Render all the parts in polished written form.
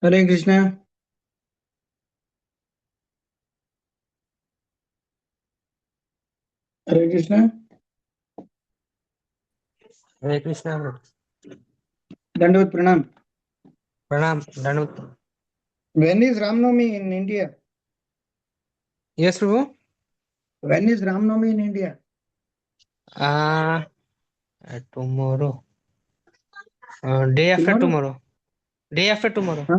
Hare Krishna. Hare Krishna. Hare Krishna, bro. Dandavat Pranam. Pranam, Danut. When is Ramnavami in India? Yes, Prabhu. When is Ramnavami in India? Uh, tomorrow. Day after Tomorrow? tomorrow. Day after tomorrow. Huh?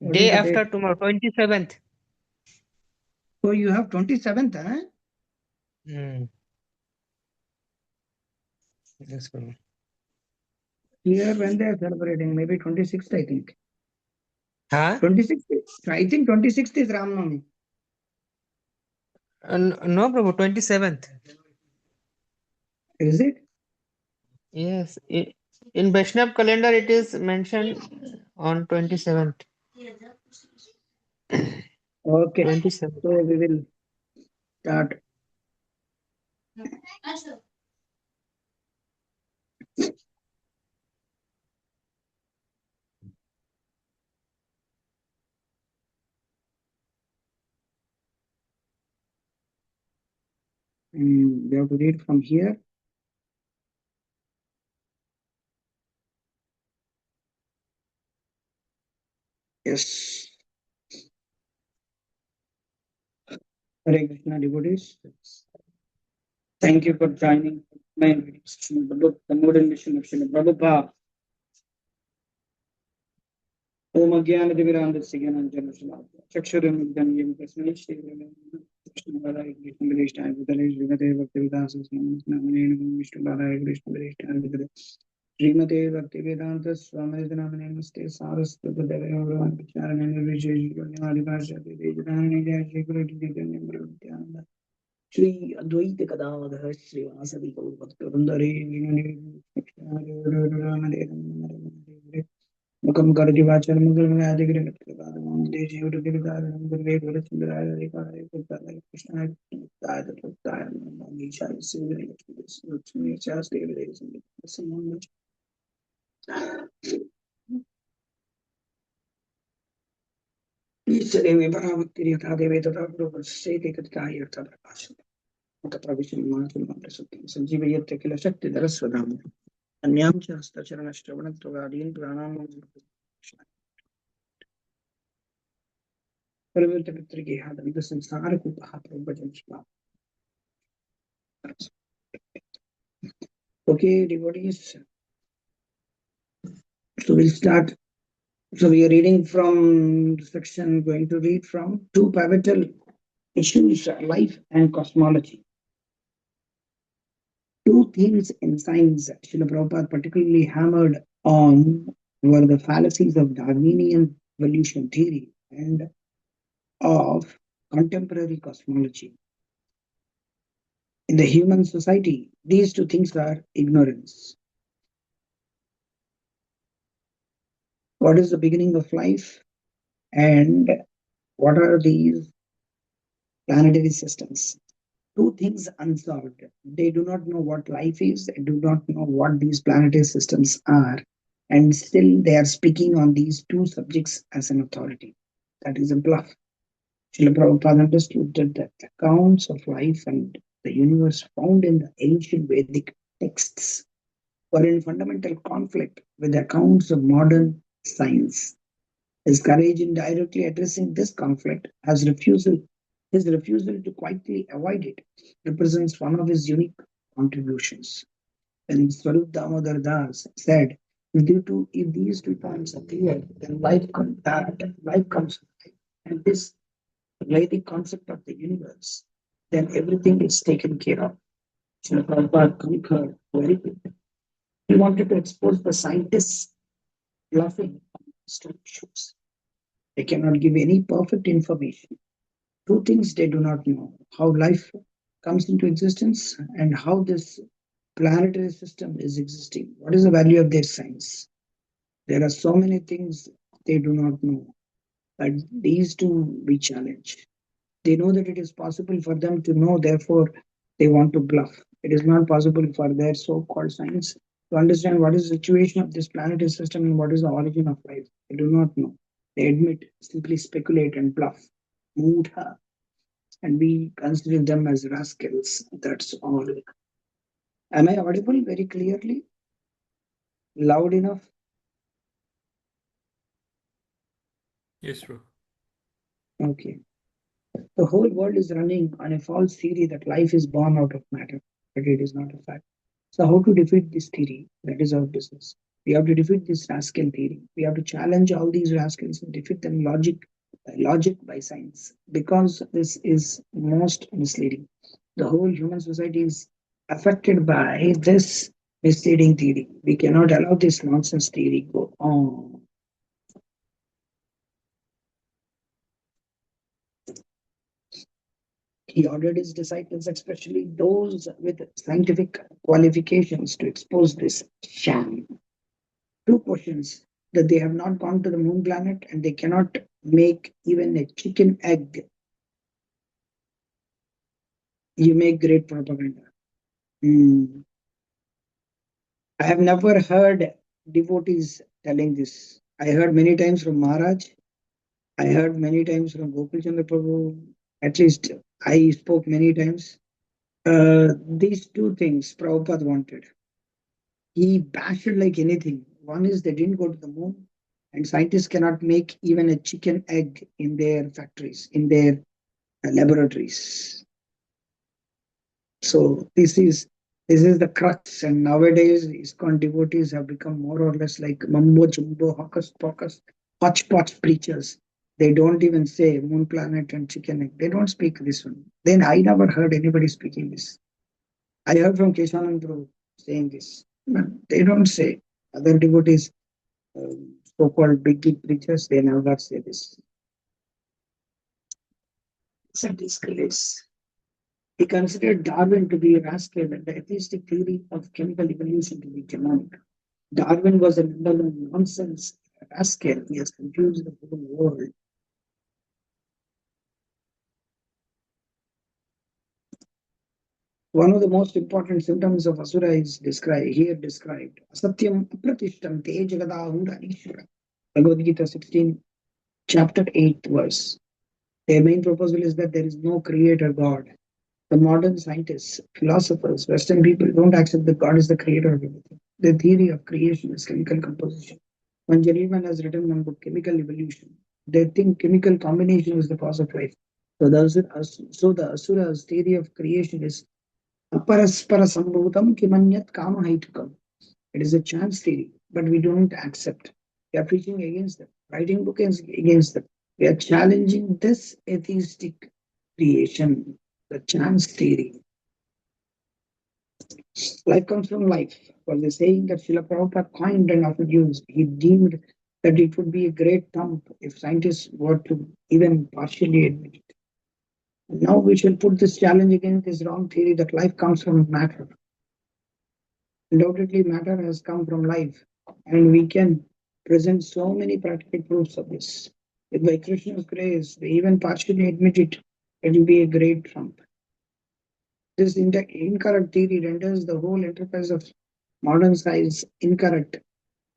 What is Day the date? after tomorrow, 27th. So you have 27th, huh? Hmm. Yes, Prabhu. Here when they are celebrating, maybe 26th, I think. Huh? 26th. I think 26th is Ramnavami. No, Prabhu, 27th. Is it? Yes. In Vaishnav calendar, it is mentioned on 27th. Okay. 27th. So we will start. We have to read from here. Yes. Hare Krishna devotees. Thank you for joining my invitation of the book, The Modern Mission of Srila Prabhupada. ओम अज्ञानतिमिरान्धस्य ज्ञानाञ्जनशलाकया चक्षुरुन्मिलितं येन तस्मै श्रीकृष्णपादाय कृष्णपदेष्टाय भूतले श्रीमते भक्तिवेदान्तस्वामिने नमः विष्णुपादाय कृष्णपदेष्टाय भूतले श्रीमते भक्तिवेदान्तस्वामिने नमस्ते सारस्वतदेवे भगवान् विचारणेन विशेषज्ञादिभाष्यते तेजदाने जय श्री गुरु चैतन्य प्रभु श्री अद्वैत गदाधर श्रीवासदि गौरभक्तवृंद हरे मुखम करोति वाचालं मंगलमयादिग्रहं देशे वरचंद्राय रेखाय पुत्राय कृष्णाय कृष्णाय तत्ताय ईशाय लक्ष्मी शास्त्रे संबंध ईश्वरे विपराभक्ति यथा देवे तथा प्रभुश्चैते कथिताय यथा प्रकाशते तत्र विष्णुमाचलं सत्यं संजीवयत्य किल शक्ति धरस्वधाम अन्यां च हस्तचरणश्रवणत्वगादीन् प्राणानां प्रवृत्तिपितृगेहादन्त संसारकूपः प्रभजन् स्वाहा. Okay, devotees. So we'll start. So we are reading from the section, going to read from two pivotal issues, life and cosmology. Two themes in science Srila Prabhupada particularly hammered on were the fallacies of Darwinian evolution theory and of contemporary cosmology. In the human society, these two things are ignorance. What is the beginning of life? And what are these planetary systems? Two things unsolved. They do not know what life is, they do not know what these planetary systems are, and still they are speaking on these two subjects as an authority. That is a bluff. Srila Prabhupada understood that the accounts of life and the universe found in the ancient Vedic texts were in fundamental conflict with the accounts of modern science. His courage in directly addressing this conflict, his refusal to quietly avoid it, represents one of his unique contributions. When Swarup Damodar Das said, if these two points are clear, then life comes alive. And this Vedic concept of the universe, then everything is taken care of. Srila Prabhupada concurred very quickly. He wanted to expose the scientists bluffing on these two issues. They cannot give any perfect information. Two things they do not know: how life comes into existence and how this planetary system is existing. What is the value of their science? There are so many things they do not know, but these two we challenge. They know that it is possible for them to know, therefore, they want to bluff. It is not possible for their so called science To understand what is the situation of this planetary system and what is the origin of life. They do not know. They admit, simply speculate and bluff. Moodha. And we consider them as rascals. That's all. Am I audible very clearly? Loud enough? Yes, bro. Okay. The whole world is running on a false theory that life is born out of matter, but it is not a fact. So, how to defeat this theory? That is our business. We have to defeat this rascal theory. We have to challenge all these rascals and defeat them logic by science, because this is most misleading. The whole human society is affected by this misleading theory. We cannot allow this nonsense theory go on. He ordered his disciples, especially those with scientific qualifications, to expose this sham. Two questions: that they have not gone to the moon planet and they cannot make even a chicken egg. You make great propaganda. Hmm. I have never heard devotees telling this. I heard many times from Maharaj. I heard many times from Gopal Chandra Prabhu. At least I spoke many times. These two things Prabhupada wanted. He bashed like anything. One is they didn't go to the moon, and scientists cannot make even a chicken egg in their factories, in their laboratories. So this is the crux. And nowadays, ISKCON devotees have become more or less like mumbo jumbo, hocus pocus, hodgepodge preachers. They don't even say moon planet and chicken egg. They don't speak this one. Then I never heard anybody speaking this. I heard from Keshavan Prabhu saying this, but they don't say. Other devotees, so-called big preachers, they never say this. It's a disgrace. He considered Darwin to be a rascal and the atheistic theory of chemical evolution to be demonic. Darwin was a nonsense rascal. He has confused the whole world. One of the most important symptoms of Asura is described. Asatyam apratishtam te jagadahura ishvara. Bhagavad Gita 16, chapter 8, verse. Their main proposal is that there is no creator God. The modern scientists, philosophers, Western people don't accept that God is the creator of everything. The theory of creation is chemical composition. One gentleman has written one book, Chemical Evolution. They think chemical combination is the cause of life. So the Asura's theory of creation is aparaspara sambhutam kimanyat kamahaitukam. It is a chance theory, but we don't accept. We are preaching against them, writing books against them. We are challenging this atheistic creation, the chance theory. Life comes from life was a saying that Srila Prabhupada coined and often used. He deemed that it would be a great thump if scientists were to even partially admit it. Now we shall put this challenge against this wrong theory that life comes from matter. Undoubtedly, matter has come from life, and we can present so many practical proofs of this. If by Krishna's grace they even partially admit it, it will be a great trump. This incorrect theory renders the whole enterprise of modern science incorrect.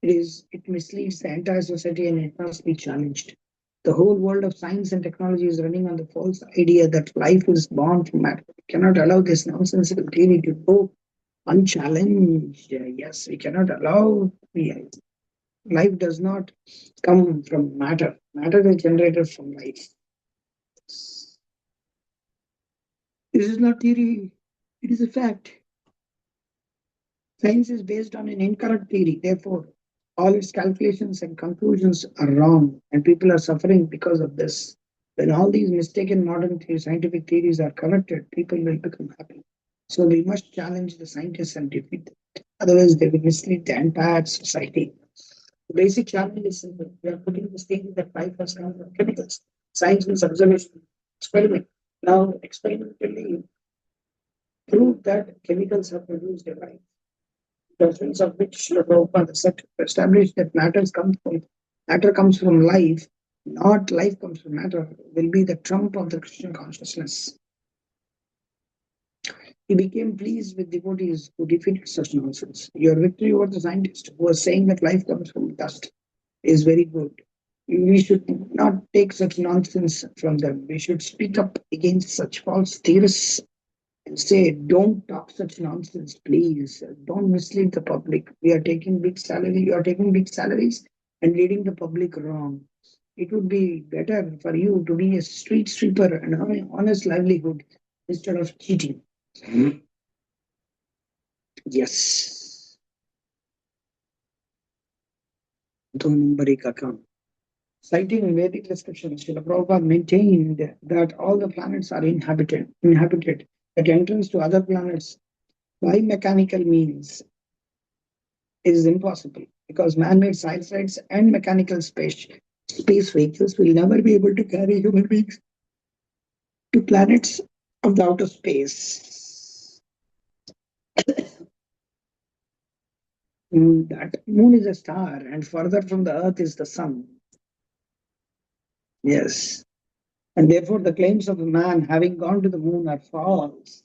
It misleads the entire society and it must be challenged. The whole world of science and technology is running on the false idea that life is born from matter. We cannot allow this nonsensical theory to go unchallenged. Yes, we cannot allow life does not come from matter. Matter is generated from life. This is not theory, it is a fact. Science is based on an incorrect theory. Therefore, all its calculations and conclusions are wrong, and people are suffering because of this. When all these mistaken modern scientific theories are corrected, people will become happy. So we must challenge the scientists and defeat them. Otherwise, they will mislead the entire society. The basic challenge is simple. We are putting this theory that life has come from chemicals. Science means observation, experiment. Now, experimentally prove that chemicals have produced a life. Reference of which Srila Prabhupada said to establish that matter comes from life, not life comes from matter, will be the trump of the Christian consciousness. He became pleased with devotees who defeated such nonsense. Your victory over the scientist who was saying that life comes from dust is very good. We should not take such nonsense from them. We should speak up against such false theorists and say, don't talk such nonsense, please. Don't mislead the public. We are taking big salary. You are taking big salaries and leading the public wrong. It would be better for you to be a street sweeper and have an honest livelihood instead of cheating. Yes. 2 number ka काम. Citing Vedic descriptions, Srila Prabhupada maintained that all the planets are inhabited. That entrance to other planets by mechanical means is impossible because man-made satellites and mechanical space vehicles will never be able to carry human beings to planets of the outer space. That moon is a star, and further from the earth is the sun. Yes. And therefore, the claims of a man having gone to the moon are false.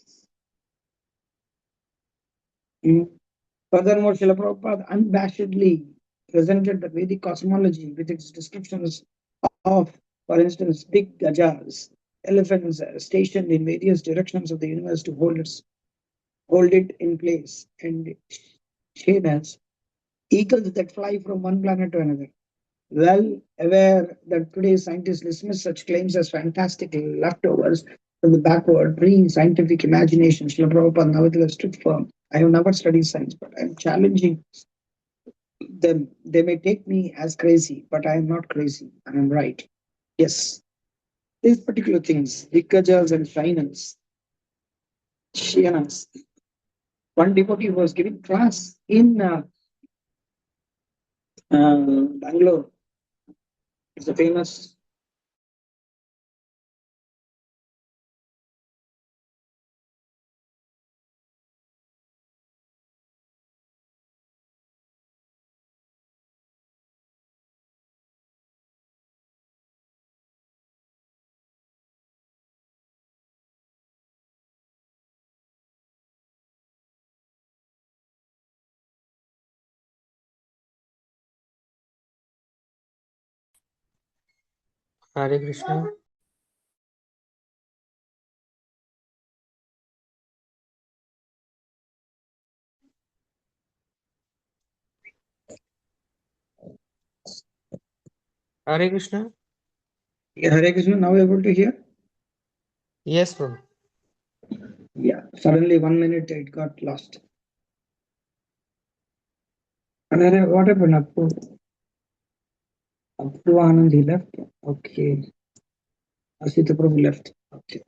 Furthermore, Srila Prabhupada unabashedly presented the Vedic cosmology with its descriptions of, for instance, big gajas, elephants stationed in various directions of the universe to hold it in place, and shaders, eagles that fly from one planet to another. Well aware that today's scientists dismiss such claims as fantastic leftovers from the backward pre-scientific imagination, Srila Prabhupada nevertheless stood firm. I have never studied science, but I'm challenging them. They may take me as crazy, but I am not crazy. I am right. Yes. These particular things, Dikkajas and Shyanas. One devotee was giving class in Bangalore. It's a famous Hare Krishna. Hare Krishna. Hare Krishna. Now able to hear? Yes, Prabhu. Yeah. Suddenly 1 minute it got lost. And what happened? Up to Anand he left. Okay. Asita Prabhu left. Okay.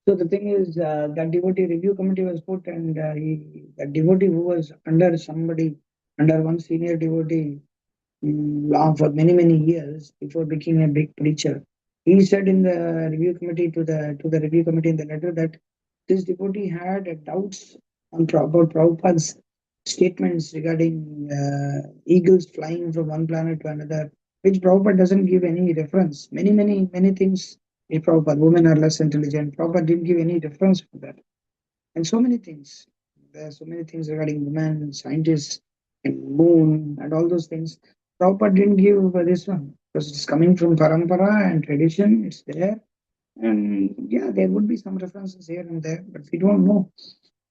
So the thing is, that devotee review committee was put, and that devotee who was under somebody, under one senior devotee, long for many many years before becoming a big preacher, he said in the review committee to the review committee in the letter that this devotee had doubts on about Prabhupada's statements regarding eagles flying from one planet to another, which Prabhupada doesn't give any reference. Many things in Prabhupada, women are less intelligent. Prabhupada didn't give any reference for that. And so many things. There are so many things regarding women, scientists, and moon, and all those things. Prabhupada didn't give this one because it's coming from parampara and tradition. It's there, and yeah, there would be some references here and there, but we don't know.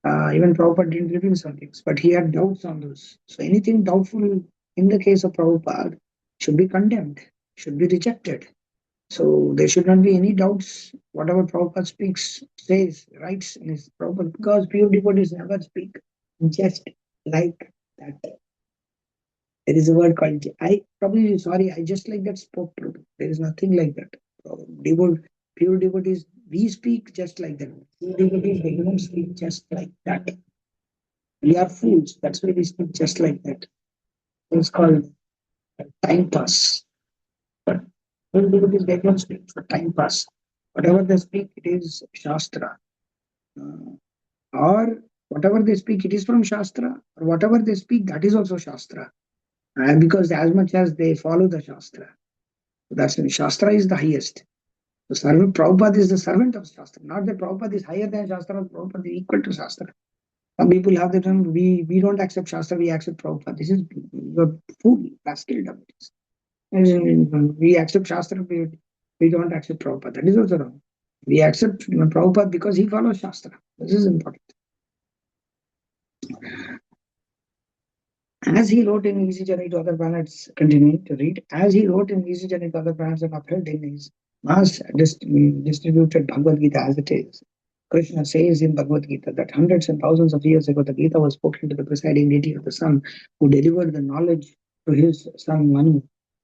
Even Prabhupada didn't reveal some things, but he had doubts on those. So anything doubtful in the case of Prabhupada should be condemned, should be rejected. So there should not be any doubts. Whatever Prabhupada speaks, says, writes in his Prabhupada, because pure devotees never speak just like that. There is a word called I probably sorry, I just like that spoke Prabhu. There is nothing like that. Pure devotees, we speak just like that. Pure devotees, they don't speak just like that. We are fools. That's why we speak just like that. It's called time pass. But pure devotees, they don't speak for time pass. Whatever they speak, it is Shastra. Or whatever they speak, it is from Shastra. Or whatever they speak, that is also Shastra. Because as much as they follow the Shastra. That's Shastra is the highest. The servant Prabhupada is the servant of Shastra, not that Prabhupada is higher than Shastra, Prabhupada is equal to Shastra. Some people have the term, we don't accept Shastra, we accept Prabhupada. This is your fool, rascal devotees. We accept Shastra, we don't accept Prabhupada. That is also wrong. We accept Prabhupada because he follows Shastra. This is important. As he wrote in Easy Journey to Other Planets, continuing to read, as he wrote in Easy Journey to Other Planets and upheld in his mass distributed Bhagavad Gita as it is, Krishna says in Bhagavad Gita that hundreds and thousands of years ago the Gita was spoken to the presiding deity of the sun, who delivered the knowledge to his son Manu,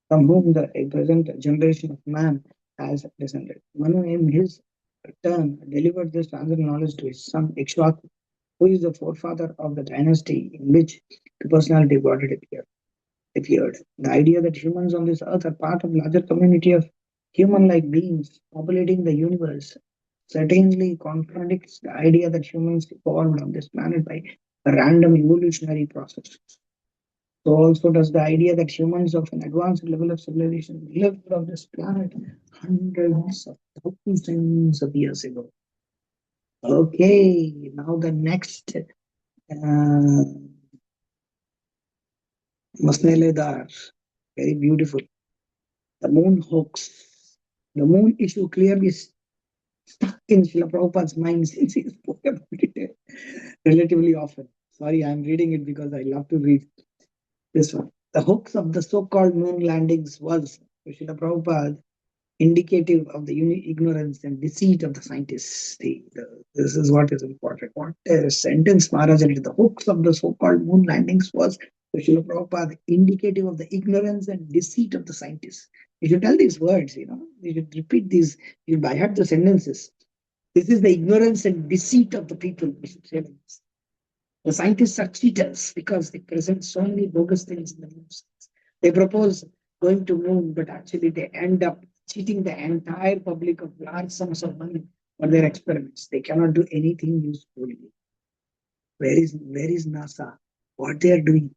from whom the present generation of man has descended. Manu in his turn delivered this transcendental knowledge to his son Ikshvaku, who is the forefather of the dynasty in which the personality of Godhead appeared. The idea that humans on this earth are part of a larger community of human-like beings populating the universe certainly contradicts the idea that humans evolved on this planet by a random evolutionary process. So also does the idea that humans of an advanced level of civilization lived on this planet hundreds of thousands of years ago. Okay, now the next Masneledar, very beautiful. The moon hoax. The moon issue clearly stuck in Srila Prabhupada's mind since he spoke about it relatively often. Sorry, I'm reading it because I love to read this one. The hoax of the so-called moon landings was, for Srila Prabhupada, indicative of the ignorance and deceit of the scientists. This is what is important. What a sentence Maharaj did. The hoax of the so-called moon landings was, for Srila Prabhupada, indicative of the ignorance and deceit of the scientists. You should tell these words, you should repeat these, you should by heart the sentences. This is the ignorance and deceit of the people. We should say like this. The scientists are cheaters because they present so many bogus things in the news. They propose going to moon, but actually they end up cheating the entire public of large sums of money for their experiments. They cannot do anything useful. Where is NASA? What they are doing?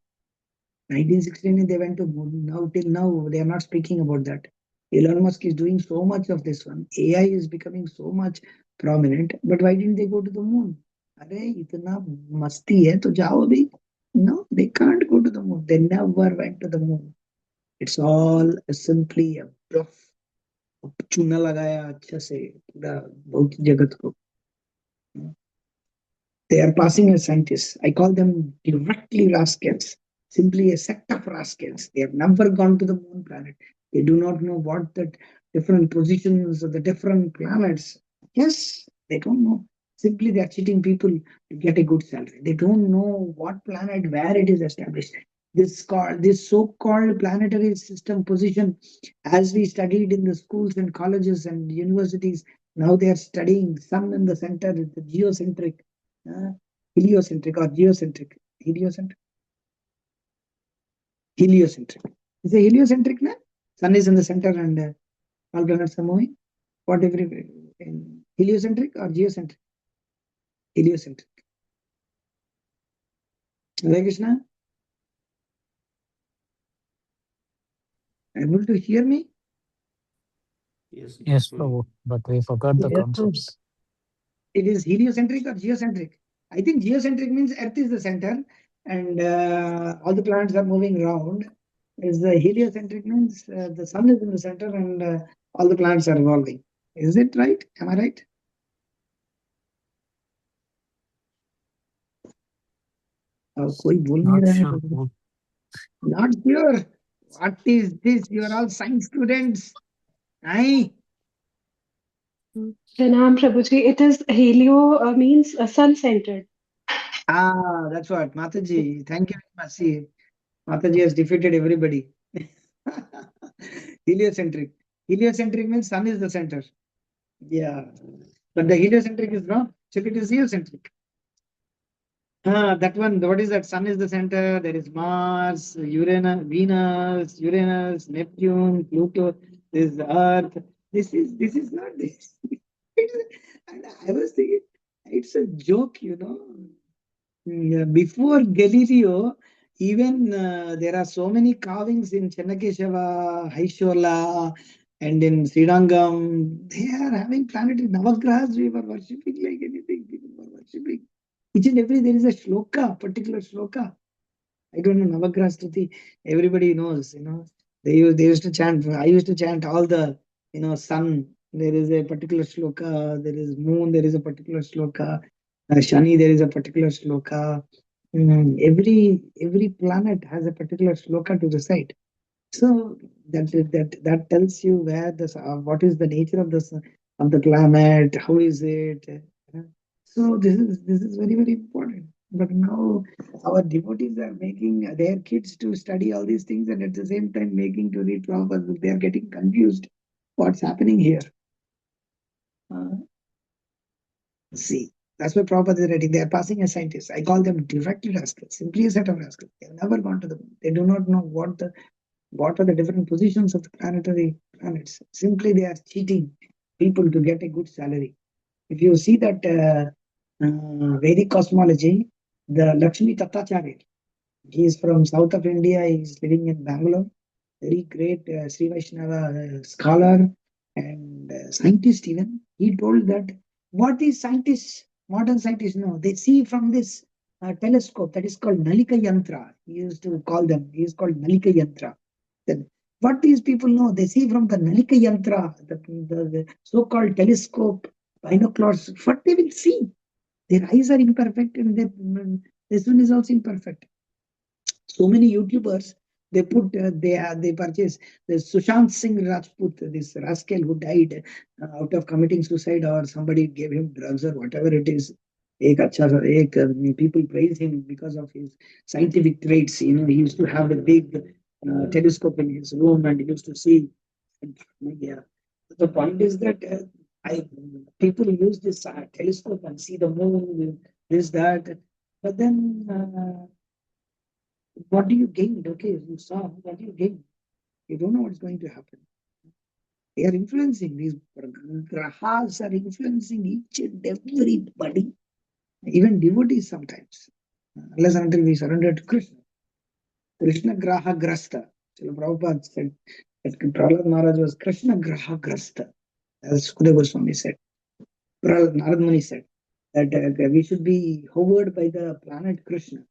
1969 they went to moon. Now till now they are not speaking about that. Elon Musk is doing so much of this one. AI is becoming so much prominent, but why didn't they go to the moon? अरे इतना मस्ती है तो जाओ अभी. No, they can't go to the moon. They never went to the moon. It's all simply a bluff. चूना लगाया अच्छा से पूरा बहुत जगत को. They are passing as scientists. I call them directly rascals. Simply a sect of rascals. They have never gone to the moon planet. They do not know what the different positions of the different planets. Yes, they don't know. Simply they are cheating people to get a good salary. They don't know what planet, where it is established. This so-called planetary system position, as we studied in the schools and colleges and universities, now they are studying sun in the center, the geocentric, heliocentric or geocentric. Heliocentric. Heliocentric. Is a heliocentric now? Sun is in the center and all planets are moving. Whatever, heliocentric or geocentric? Heliocentric. Hare Krishna. Able to hear me? Yes, Prabhu, but we forgot the Yes. concepts. It is heliocentric or geocentric? I think geocentric means Earth is the center and all the planets are moving around. Is the heliocentric means the sun is in the center and all the planets are revolving. Is it right? Am I right? कोई बोल नहीं Not रहा है. sure. Prabhu. Not sure. What is this? You are all science students. Aye. Pranam Prabhuji, it is helio means sun-centered. That's what. Mataji. Thank you very much. See, Mataji has defeated everybody. Heliocentric. Heliocentric means sun is the center. Yeah. But the heliocentric is wrong. Check, it is geocentric. That one, what is that? Sun is the center. There is Mars, Venus, Neptune, Pluto. This is Earth. This is not this. And I was thinking, it's a joke, Yeah, before Galileo, even there are so many carvings in Chennakeshava, Haishola, And in Srirangam, they are having planetary Navagrahas. We were worshipping like anything. People were worshipping. Each and every, there is a shloka, particular shloka. I don't know, Navagraha Stuti. Everybody knows, They used to chant. I used to chant all the, sun. There is a particular shloka. There is moon. There is a particular shloka. Shani. There is a particular shloka. Every planet has a particular shloka to recite. So that tells you where what is the nature of of the planet, how is it. So this is very, very important. But now our devotees are making their kids to study all these things, and at the same time making to read Prabhupada book. They are getting confused. What's happening here? Uh, See, that's why Prabhupada is writing. They are passing as scientists. I call them directly rascals, simply a set of rascals. They have never gone to the moon. They do not know what are the different positions of the planetary planets. Simply they are cheating people to get a good salary. If you see that Vedic cosmology, the Lakshmi Tattacharya, he is from south of India. He is living in Bangalore. Very great Sri Vaishnava scholar and scientist even. He told that what is scientists, modern scientists know, they see from this telescope that is called Nalika Yantra. He used to call them, he is called Nalika Yantra. Then what these people know, they see from the Nalika Yantra, the so-called telescope, binoculars, what they will see. Their eyes are imperfect and this one is also imperfect. So many YouTubers, they purchase the Sushant Singh Rajput, this rascal who died out of committing suicide, or somebody gave him drugs or whatever it is. People praise him because of his scientific traits. He used to have a big telescope in his room and he used to see. Yeah. The point is that people use this telescope and see the moon, this, that. But then what do you gain? Okay, you saw, what do you gain? You don't know what's going to happen. They are influencing, these grahas are influencing each and everybody, even devotees sometimes, unless and until we surrender to Krishna. Krishna Graha Grasta. Srila Prabhupada said that Prahlad Maharaj was Krishna Graha Grasta, as Sukadeva Goswami said. Narad Muni said that we should be hovered by the planet Krishna.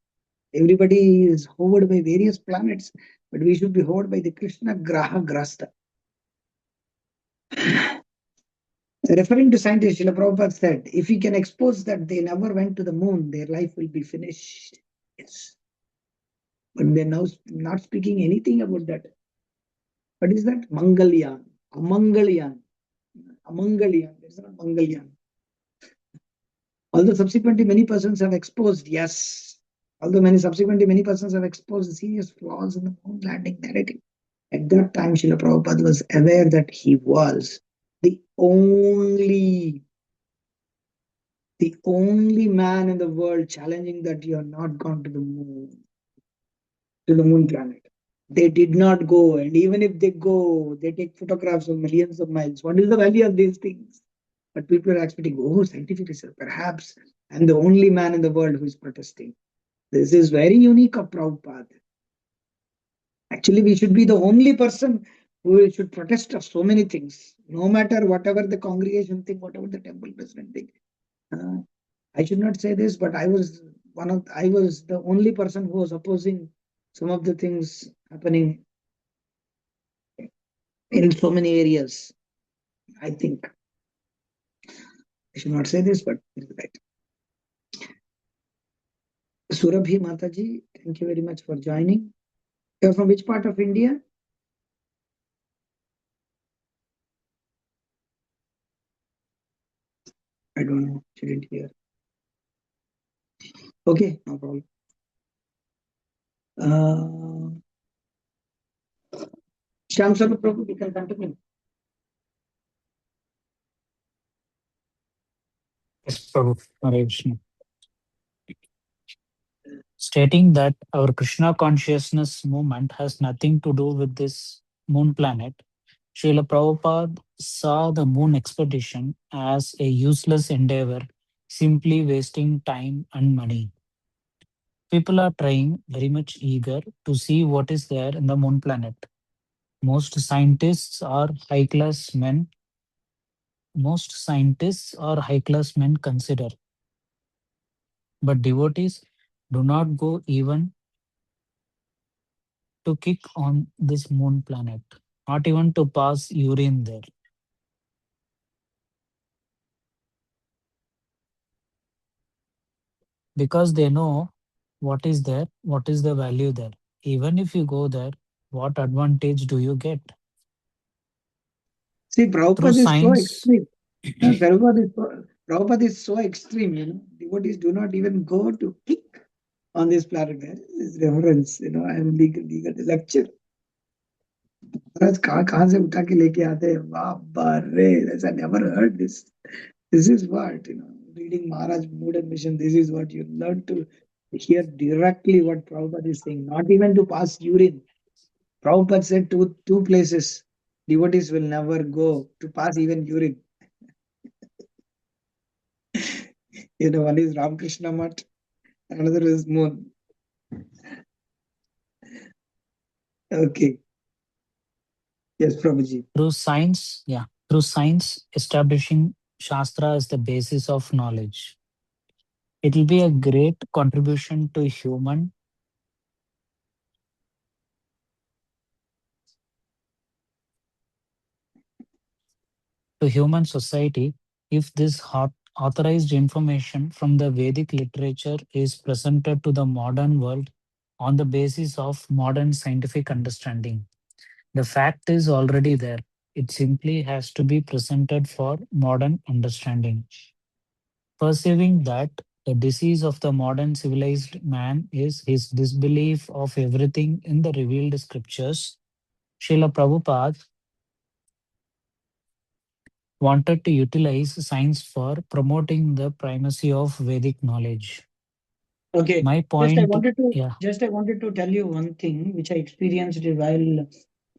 Everybody is hovered by various planets, but we should be hovered by the Krishna Graha Grasta. Referring to scientists, Srila Prabhupada said, if we can expose that they never went to the moon, their life will be finished. Yes. But they're now not speaking anything about that. What is that? Mangalyan. Amangalyan. Amangalyan. It's not Mangalyan. Although subsequently many persons have exposed, yes. Although many persons have exposed serious flaws in the moon landing narrative. At that time, Srila Prabhupada was aware that he was the only man in the world challenging that you have not gone to the moon planet. They did not go, and even if they go, they take photographs of millions of miles. What is the value of these things? But people are expecting, oh, scientific research. Perhaps I'm the only man in the world who is protesting. This is very unique of Prabhupada. Actually, we should be the only person who should protest of so many things, no matter whatever the congregation think, whatever the temple president think. I should not say this, but I was the only person who was opposing some of the things happening in so many areas. I think I should not say this, but it is right. Surabhi Mataji, thank you very much for joining. You're from which part of India? I don't know. Shouldn't hear. Okay, no problem. Shyam Swarup Prabhu, we can continue. Yes, Prabhu. Hare Krishna. Stating that our Krishna consciousness movement has nothing to do with this moon planet, Srila Prabhupada saw the moon expedition as a useless endeavor, simply wasting time and money. People are trying very much eager to see what is there in the moon planet. Most scientists are high class men. Most scientists are high class men consider, but devotees do not go even to kick on this moon planet, not even to pass urine there, because they know what is there, what is the value there. Even if you go there, what advantage do you get? See, Through Prabhupada is so science, extreme. Prabhupada is so extreme, Devotees do not even go to kick on this planet. There is reference, I am legal lecture. महाराज कहाँ से उठा के लेके आते हैं बाबा रे ऐसा never heard this is what reading Maharaj Mood and Mission, this is what you learn to hear directly what Prabhupada is saying, not even to pass urine. Prabhupada said two places devotees will never go to pass even urine. One is Ramakrishna Mutt, another is Moon. Okay. Yes, Prabhuji. through science, establishing Shastra as the basis of knowledge. It will be a great contribution to human society if this authorized information from the Vedic literature is presented to the modern world on the basis of modern scientific understanding. The fact is already there. It simply has to be presented for modern understanding. Perceiving that the disease of the modern civilized man is his disbelief of everything in the revealed scriptures, Srila Prabhupada wanted to utilize science for promoting the primacy of Vedic knowledge. Okay. My Just I point, wanted to yeah, just I wanted to tell you one thing which I experienced while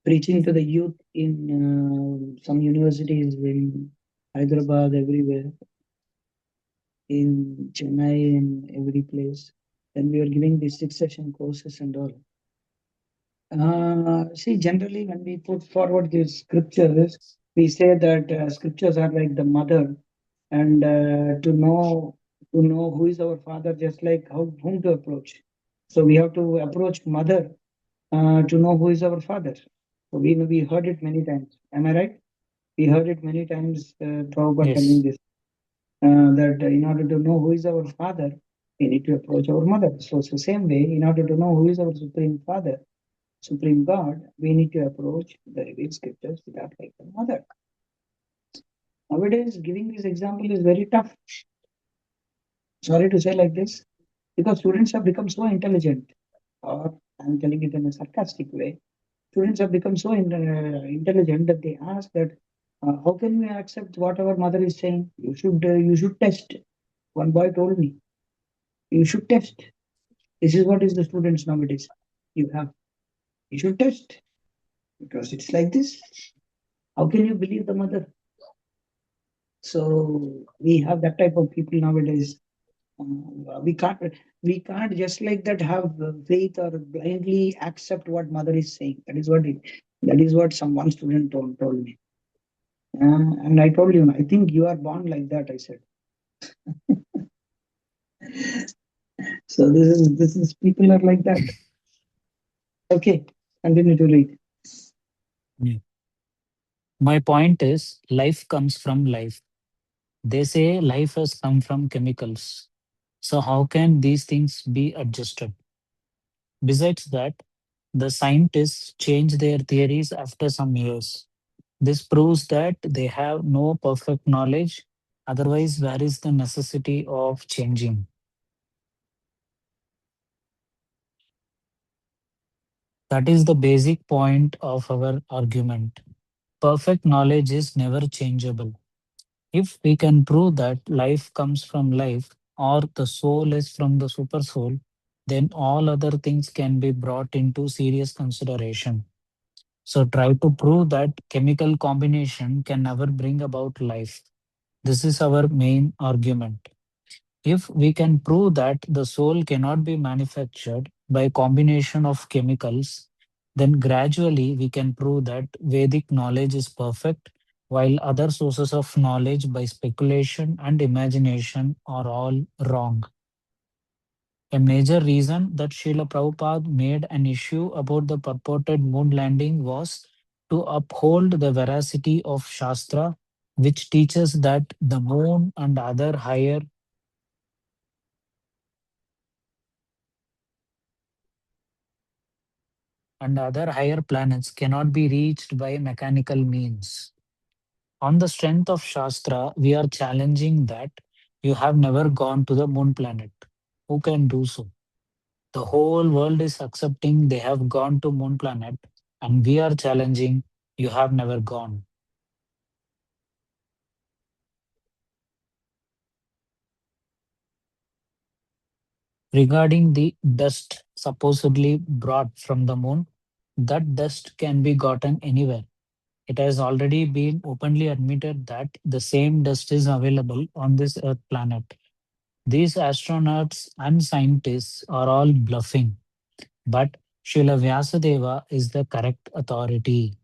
preaching to the youth in some universities in Hyderabad, everywhere, in Chennai, and every place. And we were giving these 6 session courses and all. See, generally, when we put forward these scriptures, we say that scriptures are like the mother, and to know who is our father, just like whom to approach. So we have to approach mother to know who is our father. So we heard it many times. Am I right? We heard it many times. Prabhupada telling yes, this that in order to know who is our father, we need to approach our mother. So it's the same way. In order to know who is our supreme father, Supreme God, we need to approach the revealed scriptures without like the mother. Nowadays, giving this example is very tough. Sorry to say like this, because students have become so intelligent, or I'm telling it in a sarcastic way. Students have become so intelligent that they ask that, how can we accept what our mother is saying? You should test. One boy told me, you should test. This is what is the students nowadays. You have, you should test because it's like this. How can you believe the mother? So we have that type of people nowadays. We can't just like that have faith or blindly accept what mother is saying. That is what some one student told me. And I told him, I think you are born like that, I said. So this is people are like that. Okay, continue to read. yeah. My point is life comes from life. They say life has come from chemicals. So how can these things be adjusted? Besides that, the scientists change their theories after some years. This proves that they have no perfect knowledge. Otherwise, where is the necessity of changing? That is the basic point of our argument. Perfect knowledge is never changeable. If we can prove that life comes from life or the soul is from the super soul, then all other things can be brought into serious consideration. So try to prove that chemical combination can never bring about life. This is our main argument. If we can prove that the soul cannot be manufactured by combination of chemicals, then gradually we can prove that Vedic knowledge is perfect, while other sources of knowledge by speculation and imagination are all wrong. A major reason that Srila Prabhupada made an issue about the purported moon landing was to uphold the veracity of Shastra, which teaches that the moon and other higher planets cannot be reached by mechanical means. On the strength of Shastra, we are challenging that you have never gone to the moon planet. Who can do so? The whole world is accepting they have gone to moon planet, and we are challenging you have never gone. Regarding the dust supposedly brought from the moon, that dust can be gotten anywhere. It has already been openly admitted that the same dust is available on this Earth planet. These astronauts and scientists are all bluffing, but Srila Vyasadeva is the correct authority.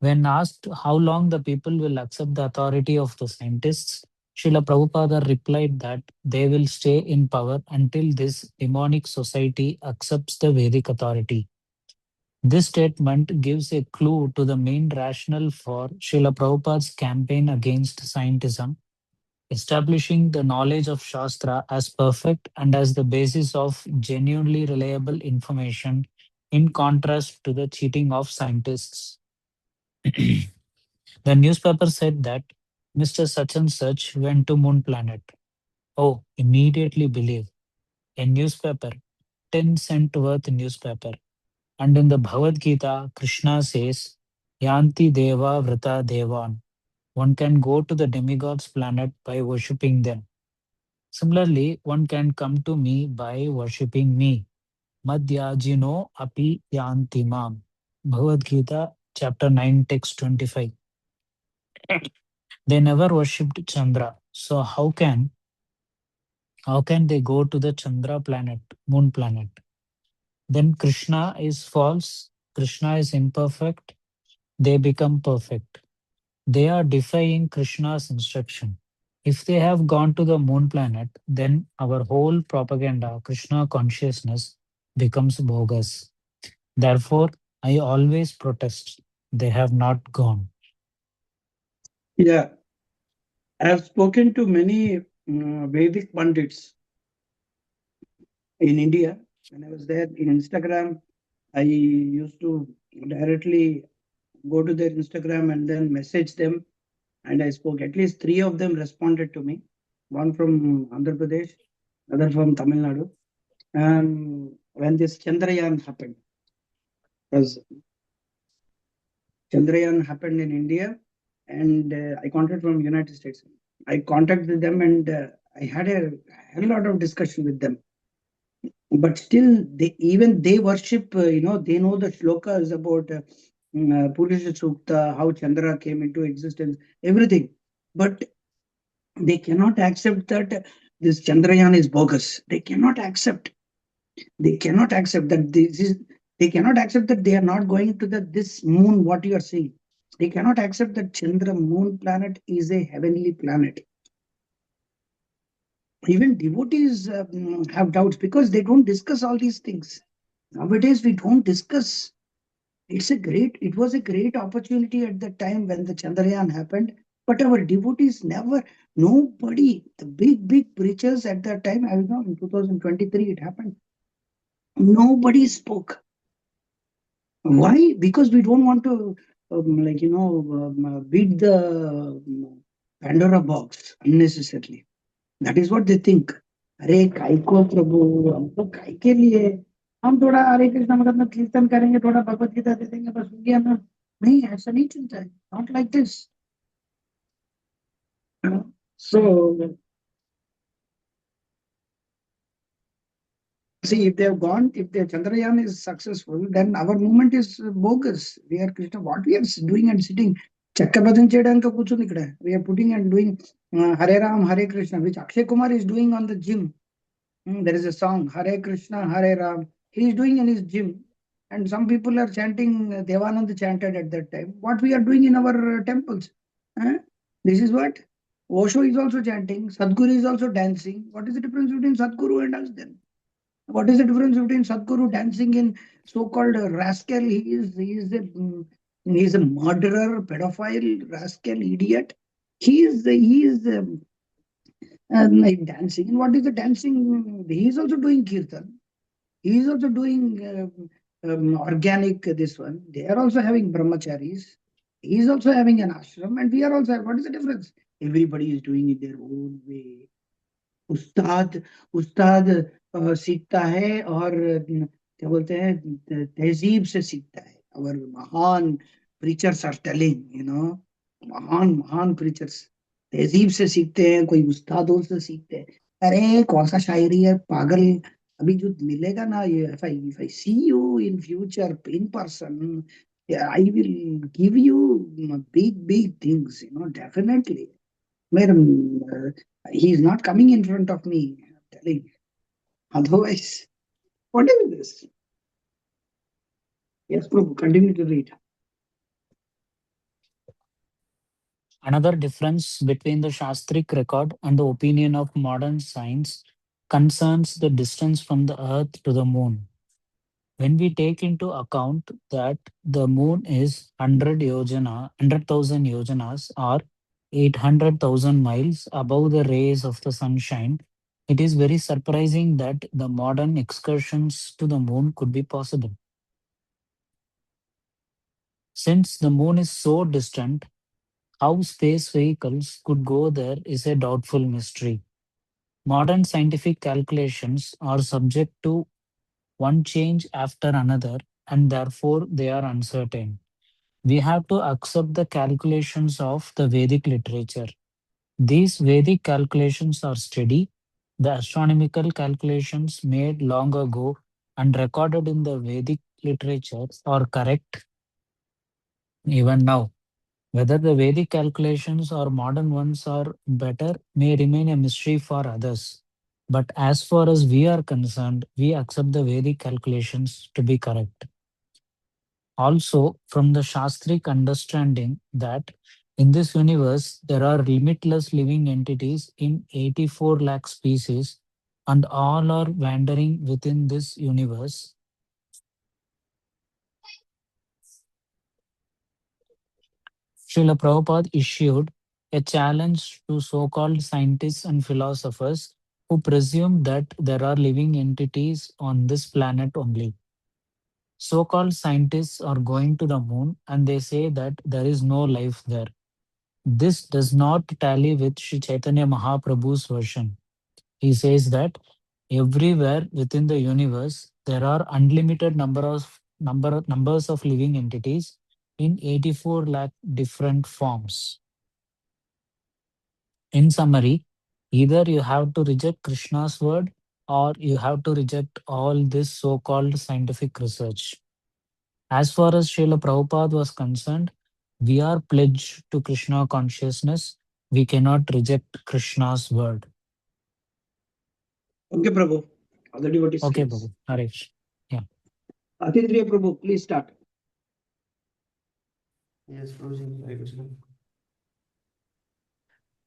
When asked how long the people will accept the authority of the scientists, Srila Prabhupada replied that they will stay in power until this demonic society accepts the Vedic authority. This statement gives a clue to the main rationale for Srila Prabhupada's campaign against scientism, establishing the knowledge of Shastra as perfect and as the basis of genuinely reliable information, in contrast to the cheating of scientists. The newspaper said that Mr. Such and Such went to moon planet. Oh, immediately believe. A newspaper, 10-cent worth newspaper. And in the Bhagavad Gita, Krishna says, Yanti Deva Vrata Devan. One can go to the demigods' planet by worshipping them. Similarly, one can come to me by worshipping me. Madhyajino api yanti mam. Bhagavad Gita, chapter 9, text 25. They never worshipped Chandra. So how can they go to the Chandra planet, moon planet? Then Krishna is false, Krishna is imperfect, they become perfect. They are defying Krishna's instruction. If they have gone to the moon planet, then our whole propaganda, Krishna consciousness, becomes bogus. Therefore, I always protest. They have not gone. Yeah, I have spoken to many Vedic pundits in India. When I was there in Instagram, I used to directly go to their Instagram and then message them. And I spoke. At least three of them responded to me. One from Andhra Pradesh, other from Tamil Nadu. And when this Chandrayaan happened, because Chandrayaan happened in India, and I contacted from United States. I contacted them and I had a hell lot of discussion with them. But still, they worship. They know the shlokas about Purusha Sukta, how Chandra came into existence, everything. But they cannot accept that this Chandrayaan is bogus. They cannot accept. They cannot accept that this is. They cannot accept that they are not going to this moon. What you are seeing, they cannot accept that Chandra moon planet is a heavenly planet. Even devotees have doubts because they don't discuss all these things. Nowadays, we don't discuss. It was a great opportunity at the time when the Chandrayaan happened, but our devotees never, nobody, the big preachers at that time, I know in 2023 it happened, nobody spoke. Why? Because we don't want to, beat the Pandora box unnecessarily. That is what they think. अरे काय को प्रभु हमको काय के लिए हम थोड़ा हरे कृष्ण मगध में कीर्तन करेंगे थोड़ा भगवत गीता दे देंगे बस इंडिया में नहीं ऐसा नहीं चलता है not like this so see if they have gone if the Chandrayaan is successful then our movement is bogus we are Krishna what we are doing and sitting చక్కబద్ధం చేయడానికి కూర్చుంది we are putting and doing Hare Ram Hare Krishna which Akshay Kumar is doing on the gym There is a song, Hare Krishna, Hare Ram. He is doing in his gym, and some people are chanting, Devanand chanted at that time. What we are doing in our temples? Huh? This is what? Osho is also chanting, Sadhguru is also dancing. What is the difference between Sadhguru and us then? What is the difference between Sadhguru dancing in so-called rascal? He is a murderer, pedophile, rascal, idiot. He is like dancing. And what is the dancing? He is also doing kirtan. He is also doing organic this one. They are also having brahmacharis. He is also having an ashram, and we are also. What is the difference? Everybody is doing it their own way. उस्ताद उस्ताद सीखता है और क्या बोलते हैं तहजीब से सीखता है और महान प्रीचर्स आर टेलिंग महान महान प्रीचर्स तहजीब से सीखते हैं कोई उस्तादों से सीखते हैं अरे कौन सा शायरी है पागल अभी जो मिलेगा ना ये if I see you in future in person I will give you big big things definitely Madam, he is not coming in front of me. I'm telling you. Otherwise, what is this? Yes, Prabhu, continue to read. Another difference between the Shastric record and the opinion of modern science concerns the distance from the Earth to the Moon. When we take into account that the Moon is 100,000 yojanas or 800,000 miles above the rays of the sunshine, it is very surprising that the modern excursions to the Moon could be possible. Since the Moon is so distant, how space vehicles could go there is a doubtful mystery. Modern scientific calculations are subject to one change after another, and therefore they are uncertain. We have to accept the calculations of the Vedic literature. These Vedic calculations are steady. The astronomical calculations made long ago and recorded in the Vedic literature are correct even now. Whether the Vedic calculations or modern ones are better may remain a mystery for others. But as far as we are concerned, we accept the Vedic calculations to be correct. Also, from the Shastric understanding that in this universe there are limitless living entities in 84 lakh species and all are wandering within this universe, Srila Prabhupada issued a challenge to so called scientists and philosophers who presume that there are living entities on this planet only. So called scientists are going to the moon and they say that there is no life there. This does not tally with Sri Chaitanya Mahaprabhu's version. He says that everywhere within the universe there are unlimited numbers of living entities in 84 lakh different forms. In summary, either you have to reject Krishna's word or you have to reject all this so called scientific research. As far as Srila Prabhupada was concerned, we are pledged to Krishna consciousness. We cannot reject Krishna's word. Okay, Prabhu. Already what is Okay, says. Prabhu. Harish. Yeah. Atindriya Prabhu, please start. Yes, Prabhuji, Hare Krishna.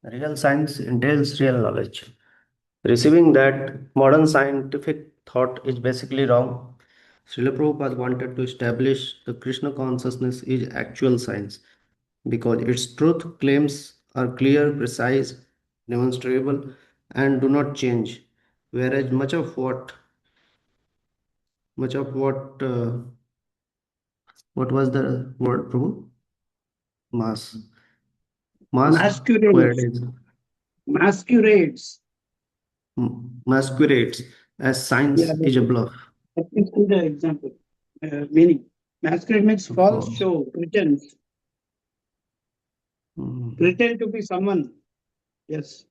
Real science entails real knowledge. Receiving that modern scientific thought is basically wrong. Srila Prabhupada wanted to establish the Krishna consciousness is actual science because its truth claims are clear, precise, demonstrable, and do not change. Whereas what was the word, Prabhu? Mass. Mass Masquerades. queries. Masquerades. Masquerades as Yeah, science is a bluff. let me see the example. Meaning, masquerade means false False. show, pretense, Mhm. pretend to be someone. Yes.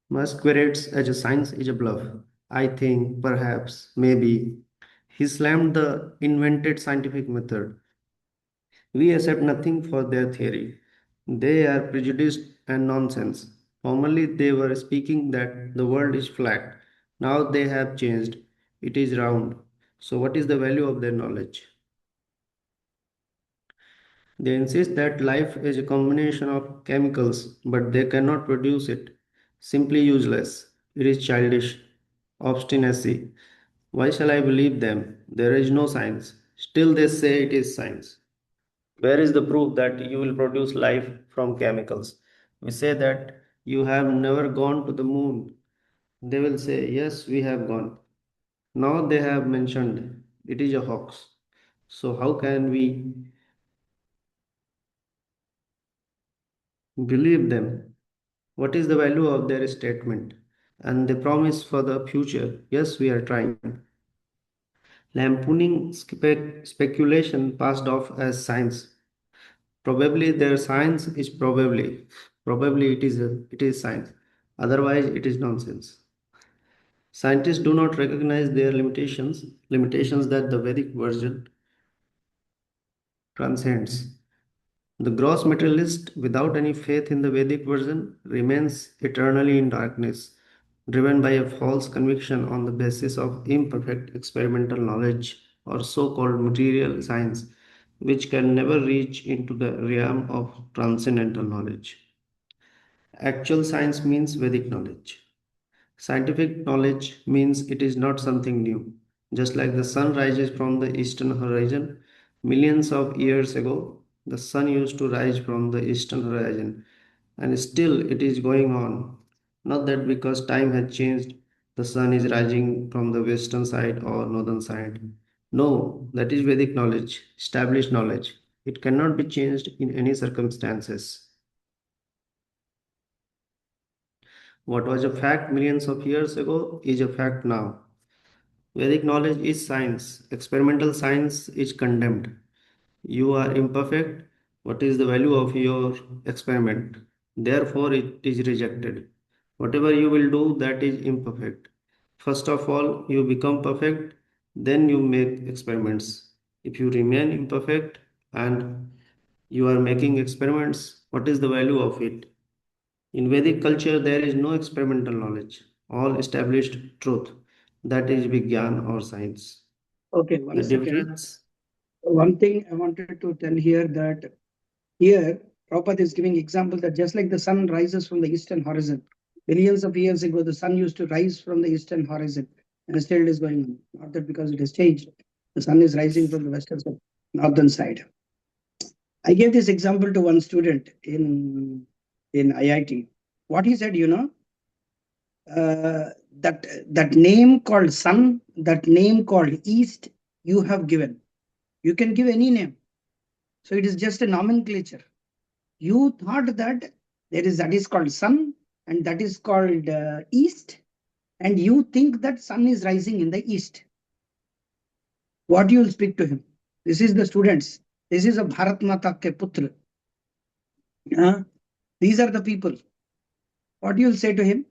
Masquerades as a science is a bluff. I think, perhaps, maybe, he slammed the invented scientific method. We accept nothing for their theory. They are prejudiced and nonsense. Formerly, they were speaking that the world is flat. Now they have changed. It is round. So, what is the value of their knowledge? They insist that life is a combination of chemicals, but they cannot produce it. Simply useless. It is childish. Obstinacy. Why shall I believe them? There is no science. Still, they say it is science. Where is the proof that you will produce life from chemicals? We say that you have never gone to the moon. They will say, yes, we have gone. Now they have mentioned it is a hoax. So, how can we believe them? What is the value of their statement? And they promise for the future, yes, we are trying. Lampooning speculation passed off as science. Probably their science is probably it is science. Otherwise, it is nonsense. Scientists do not recognize their limitations that the Vedic version transcends. The gross materialist, without any faith in the Vedic version, remains eternally in darkness, driven by a false conviction on the basis of imperfect experimental knowledge or so called material science, which can never reach into the realm of transcendental knowledge. Actual science means Vedic knowledge. Scientific knowledge means it is not something new. Just like the sun rises from the eastern horizon, millions of years ago, the sun used to rise from the eastern horizon, and still it is going on. Not that because time has changed, the sun is rising from the western side or northern side. No, that is Vedic knowledge, established knowledge. It cannot be changed in any circumstances. What was a fact millions of years ago is a fact now. Vedic knowledge is science. Experimental science is condemned. You are imperfect. What is the value of your experiment? Therefore, it is rejected. Whatever you will do, that is imperfect. First of all, you become perfect, then you make experiments. If you remain imperfect and you are making experiments, what is the value of it? In Vedic culture, there is no experimental knowledge, all established truth. That is Vigyan or science. Okay, The one second. difference, One thing I wanted to tell here that here Prabhupada is giving example that just like the sun rises from the eastern horizon, billions of years ago the sun used to rise from the eastern horizon and still it is going on. Not that because it has changed, the sun is rising from the western side, northern side. I gave this example to one student in IIT. What he said, that name called sun, that name called east, you have given. You can give any name. So it is just a nomenclature. You thought that that is called sun and that is called east, and you think that sun is rising in the east. What you will speak to him? This is the students. This is a Bharat Mata ke putra. These are the people. What you will say to him?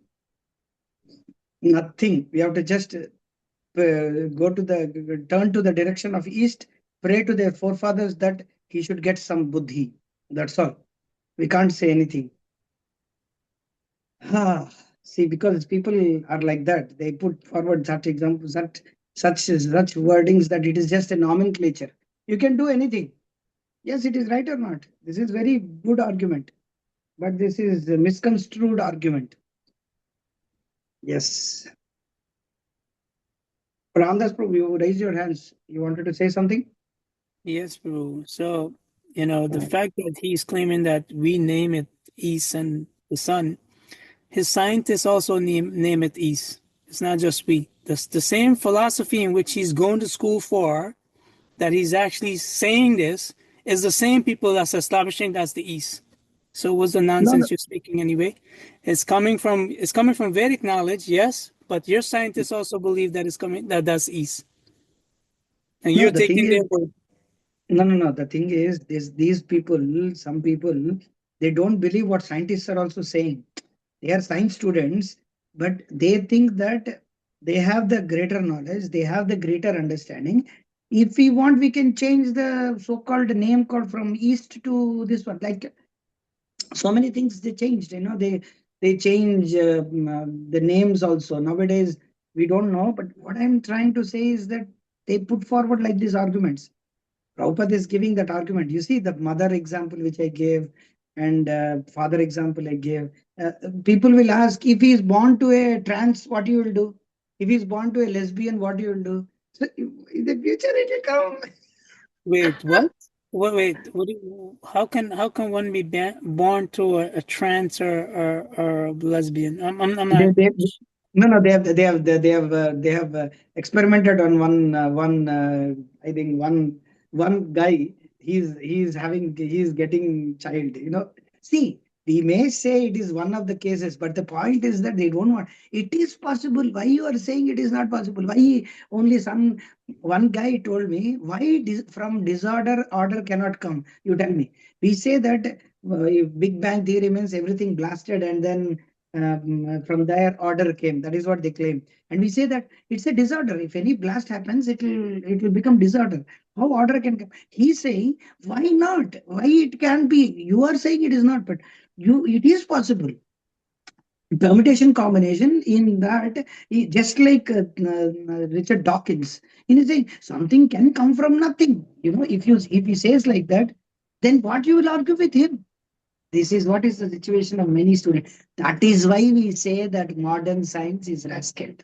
Nothing. We have to just turn to the direction of east, pray to their forefathers that he should get some buddhi. That's all. We can't say anything. See, because people are like that, they put forward such examples, such wordings that it is just a nomenclature. You can do anything. Yes, it is right or not. This is very good argument, but this is a misconstrued argument. Yes. Ramdas Prabhu, you raise your hands. You wanted to say something? Yes, Prabhu. So, the fact that he's claiming that we name it East and the sun, his scientists also name it East. It's not just we. The same philosophy in which he's going to school for, that he's actually saying this, is the same people that's establishing that's the East. So what's the nonsense you're speaking anyway? It's coming from Vedic knowledge, yes, but your scientists also believe that that's East. And No, you're the thing taking their is, word. no. The thing is, these people, some people, they don't believe what scientists are also saying. They are science students, but they think that they have the greater knowledge, they have the greater understanding. If we want, we can change the so-called name called from east to this one. Like so many things they changed. They They change the names also. Nowadays, we don't know. But what I'm trying to say is that they put forward like these arguments. Prabhupada is giving that argument. You see the mother example which I gave and father example I gave. People will ask, if he is born to a trans, what you will do? If he is born to a lesbian, what you will do? So in the future it will come. Wait, what? Wait. How can one be born to a trans or a lesbian? I'm not. They, no, no, they have experimented on one I think one guy. He's getting child. See, we may say it is one of the cases, but the point is that they don't want. It is possible. Why you are saying it is not possible? Why only some one guy told me why from disorder order cannot come? You tell me. We say that if Big Bang theory means everything blasted and then from there order came. That is what they claim. And we say that it's a disorder. If any blast happens, it will become disorder. How order can come? He's saying, why not? Why it can be? You are saying it is not, but it is possible. Permutation combination in that, just like Richard Dawkins, in saying something can come from nothing. If he says like that, then what you will argue with him? This is what is the situation of many students. That is why we say that modern science is rascal.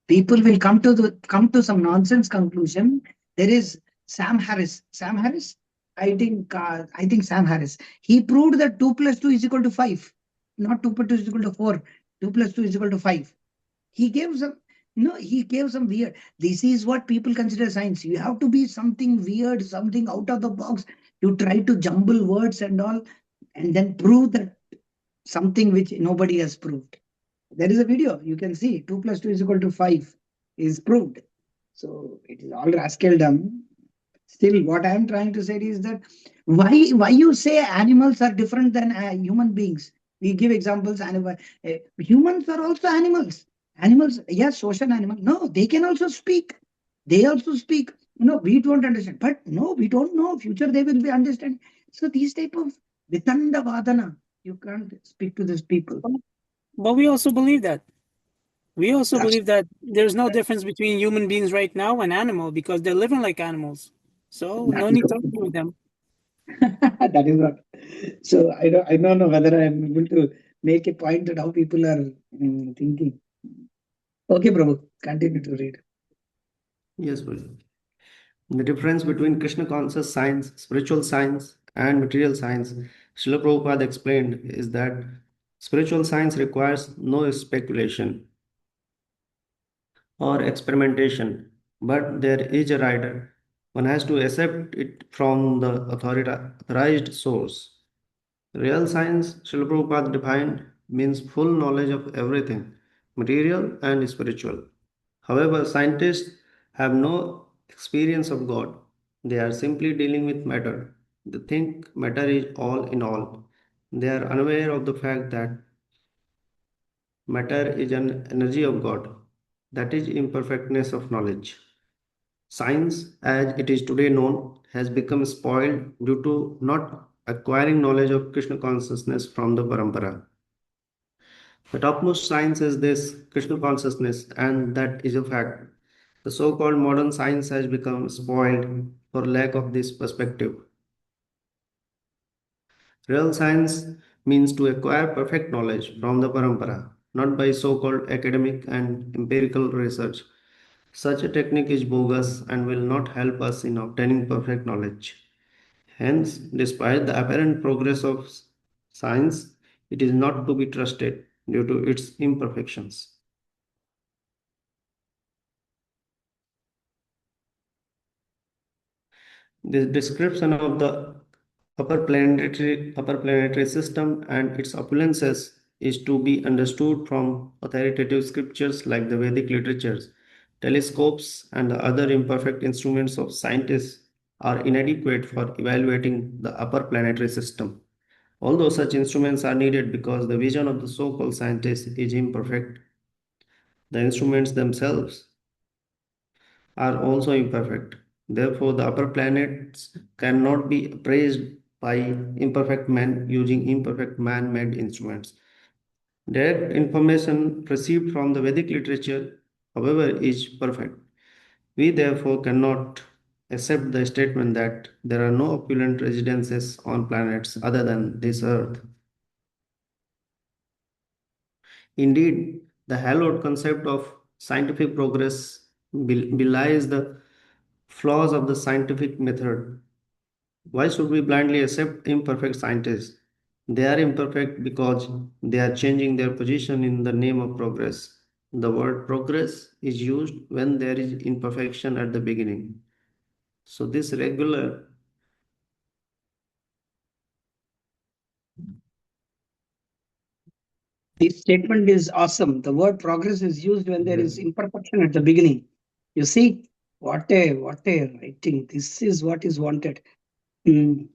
People will come to some nonsense conclusion. There is Sam Harris. Sam Harris, I think Sam Harris. He proved that 2 + 2 is equal to 5, not 2 + 2 is equal to 4. 2 + 2 is equal to 5. He gave some. He gave some weird. This is what people consider science. You have to be something weird, something out of the box. You try to jumble words and all, and then prove that something which nobody has proved. There is a video, you can see 2 + 2 is equal to 5 is proved. So it is all rascaldom. Still, what I am trying to say is that why you say animals are different than human beings? We give examples. Humans are also animals. Animals, yes, social animal. No, they can also speak. They also speak. We don't understand. But no, we don't know. Future they will be understand. So these type of vitanda vadana, you can't speak to these people. But we also believe that. We also That's- believe that there's no difference between human beings right now and animal because they're living like animals. So That no is need to argue with them. that is what. So I don't know whether I'm able to make a point at how people are thinking. Okay, Prabhu, continue to read. Yes, Prabhu. The difference between Krishna conscious science, spiritual science, and material science, Srila Prabhupada explained, is that spiritual science requires no speculation or experimentation, but there is a rider. One has to accept it from the authorized source. Real science, Srila Prabhupada defined, means full knowledge of everything, material and spiritual. However, scientists have no experience of God. They are simply dealing with matter. They think matter is all in all. They are unaware of the fact that matter is an energy of God. That is imperfectness of knowledge. Science, as it is today known, has become spoiled due to not acquiring knowledge of Krishna consciousness from the parampara. The topmost science is this Krishna consciousness, and that is a fact. The so called modern science has become spoiled for lack of this perspective. Real science means to acquire perfect knowledge from the parampara, not by so called academic and empirical research. Such a technique is bogus and will not help us in obtaining perfect knowledge. Hence, despite the apparent progress of science, it is not to be trusted due to its imperfections. This description of the upper planetary system and its opulences is to be understood from authoritative scriptures like the Vedic literatures. Telescopes and the other imperfect instruments of scientists are inadequate for evaluating the upper planetary system. Although such instruments are needed because the vision of the so-called scientist is imperfect, the instruments themselves are also imperfect. Therefore, the upper planets cannot be appraised by imperfect men using imperfect man made instruments. Direct information received from the Vedic literature, however, is perfect. We therefore cannot accept the statement that there are no opulent residences on planets other than this earth. Indeed, the hallowed concept of scientific progress belies the flaws of the scientific method. Why should we blindly accept imperfect scientists? They are imperfect because they are changing their position in the name of progress. The word progress is used when there is imperfection at the beginning. So, this regular This statement is awesome. The word progress is used when there is imperfection at the beginning. You see, what a writing. This is what is wanted. Mm.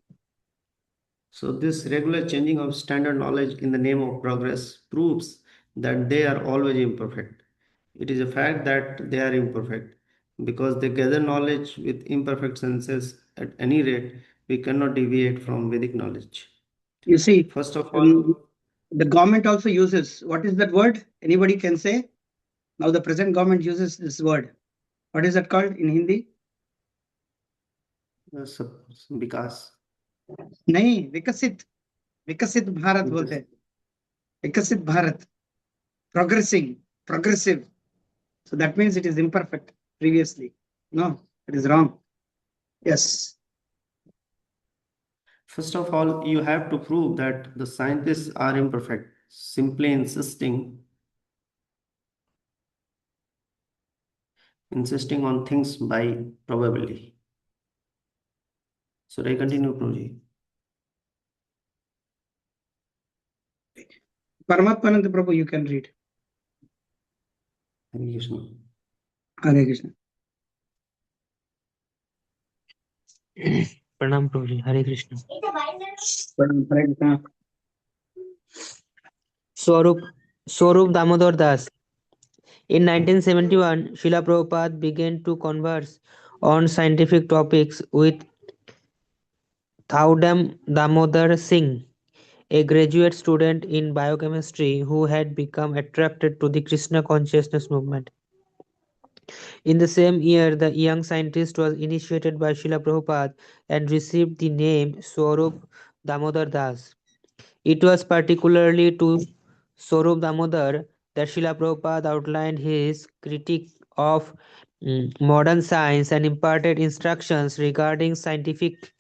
So, this regular changing of standard knowledge in the name of progress proves that they are always imperfect. It is a fact that they are imperfect. Because they gather knowledge with imperfect senses, at any rate, we cannot deviate from Vedic knowledge. You see, First of all, the government also uses, what is that word? Anybody can say? Now the present government uses this word. What is that called in Hindi? because नहीं, विकसित विकसित भारत बोलते हैं. विकसित Bharat, progressing, progressive. So that means it is imperfect previously. No, it is wrong. Yes. First of all, you have to prove that the scientists are imperfect. Simply insisting on things by probability. Should I continue, Prabhuji? Paramatmananda Prabhu, you can read. Hare Krishna. Hare Krishna. Pranam Prabhuji, Hare Krishna. Hare Krishna. Swarup Damodar Das. In 1971, Srila Prabhupada began to converse on scientific topics with Thaudam Damodar Singh, a graduate student in biochemistry who had become attracted to the Krishna consciousness movement. In the same year, the young scientist was initiated by Srila Prabhupada and received the name Swarup Damodar Das. It was particularly to Swarup Damodar that Srila Prabhupada outlined his critique of modern science and imparted instructions regarding scientific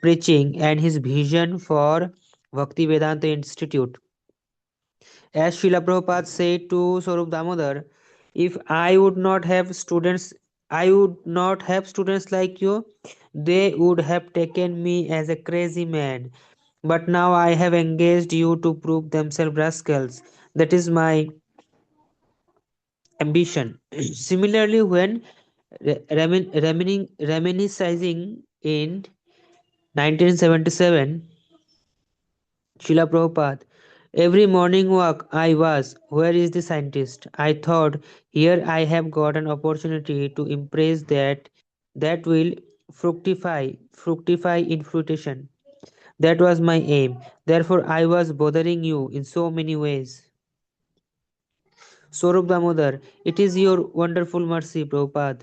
preaching and his vision for Bhaktivedanta Institute. As Srila Prabhupada said to Swarup Damodar, if I would not have students, I would not have students like you, they would have taken me as a crazy man. But now I have engaged you to prove themselves rascals. That is my ambition. Similarly, when reminiscing in 1977, Srila Prabhupada, every morning walk I was, where is the scientist? I thought, here I have got an opportunity to impress that will fructify in fruition. That was my aim. Therefore, I was bothering you in so many ways. Swarup Damodar, it is your wonderful mercy, Prabhupada.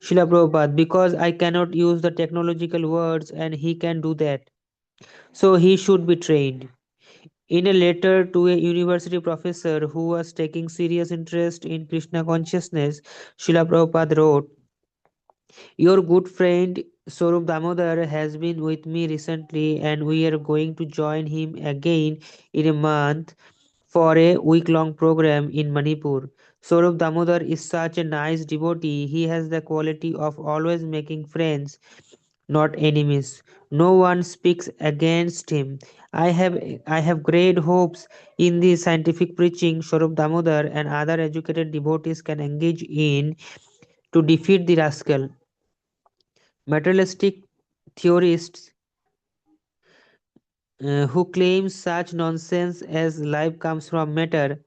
Srila Prabhupada, because I cannot use the technological words and he can do that. So he should be trained. In a letter to a university professor who was taking serious interest in Krishna consciousness, Srila Prabhupada wrote, your good friend Swarup Damodar has been with me recently and we are going to join him again in a month for a week-long program in Manipur. Swarup Damodar is such a nice devotee. He has the quality of always making friends, not enemies. No one speaks against him. I have great hopes in the scientific preaching Swarup Damodar and other educated devotees can engage in to defeat the rascal. Materialistic theorists who claim such nonsense as life comes from matter.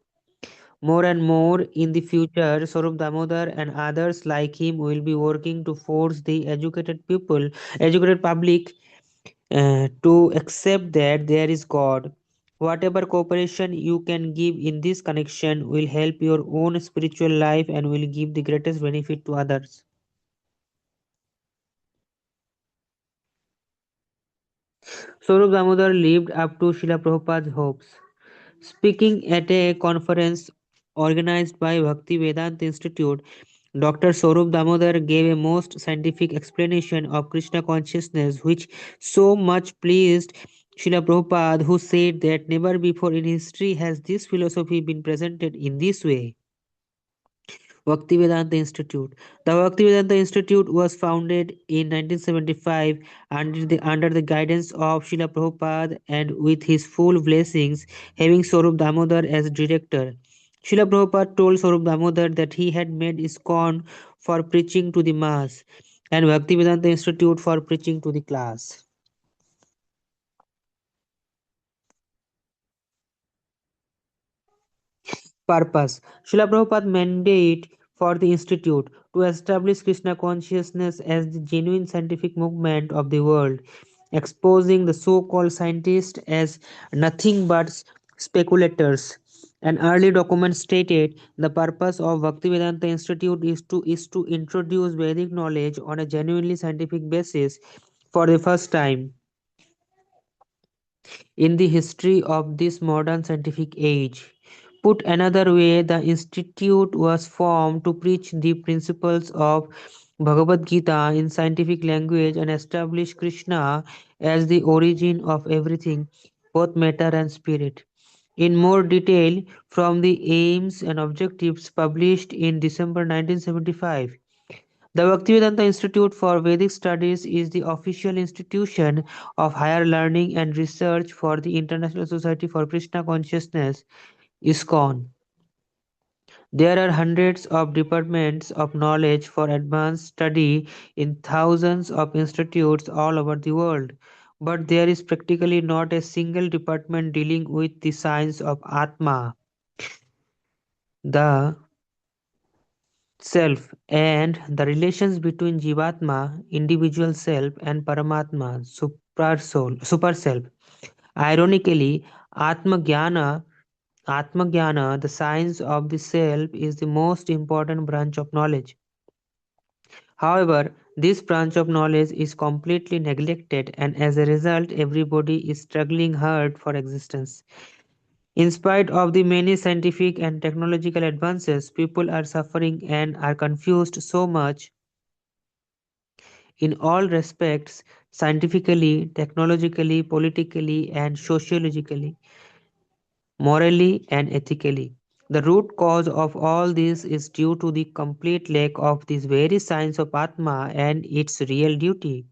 More and more in the future, Swarup Damodar and others like him will be working to force the educated public to accept that there is God. Whatever cooperation you can give in this connection will help your own spiritual life and will give the greatest benefit to others. Swarup Damodar lived up to Srila Prabhupada's hopes. Speaking at a conference organized by Bhakti Vedanta Institute, Dr. Swarup Damodar gave a most scientific explanation of Krishna consciousness, which so much pleased Srila Prabhupada, who said that never before in history has this philosophy been presented in this way. Bhaktivedanta Institute. The Bhaktivedanta Institute was founded in 1975 under the guidance of Srila Prabhupada and with his full blessings, having Swarup Damodar as director. Srila Prabhupada told Swarup Damodar that he had made ISKCON for preaching to the mass and Bhaktivedanta Institute for preaching to the class. Purpose. Srila Prabhupada's mandate for the Institute to establish Krishna consciousness as the genuine scientific movement of the world, exposing the so-called scientists as nothing but speculators. An early document stated the purpose of Bhaktivedanta Institute is to introduce Vedic knowledge on a genuinely scientific basis for the first time in the history of this modern scientific age. Put another way, the institute was formed to preach the principles of Bhagavad Gita in scientific language and establish Krishna as the origin of everything, both matter and spirit. In more detail, from the aims and objectives published in December 1975. The Bhaktivedanta Institute for Vedic Studies is the official institution of higher learning and research for the International Society for Krishna Consciousness, ISKCON. There are hundreds of departments of knowledge for advanced study in thousands of institutes all over the world. But there is practically not a single department dealing with the science of Atma, the self, and the relations between Jivatma, individual self, and Paramatma, super self. Ironically, Atma Jnana, the science of the self, is the most important branch of knowledge. However, this branch of knowledge is completely neglected, and as a result, everybody is struggling hard for existence. In spite of the many scientific and technological advances, people are suffering and are confused so much in all respects scientifically, technologically, politically, and sociologically, morally, and ethically. The root cause of all this is due to the complete lack of this very science of Atma and its real duty.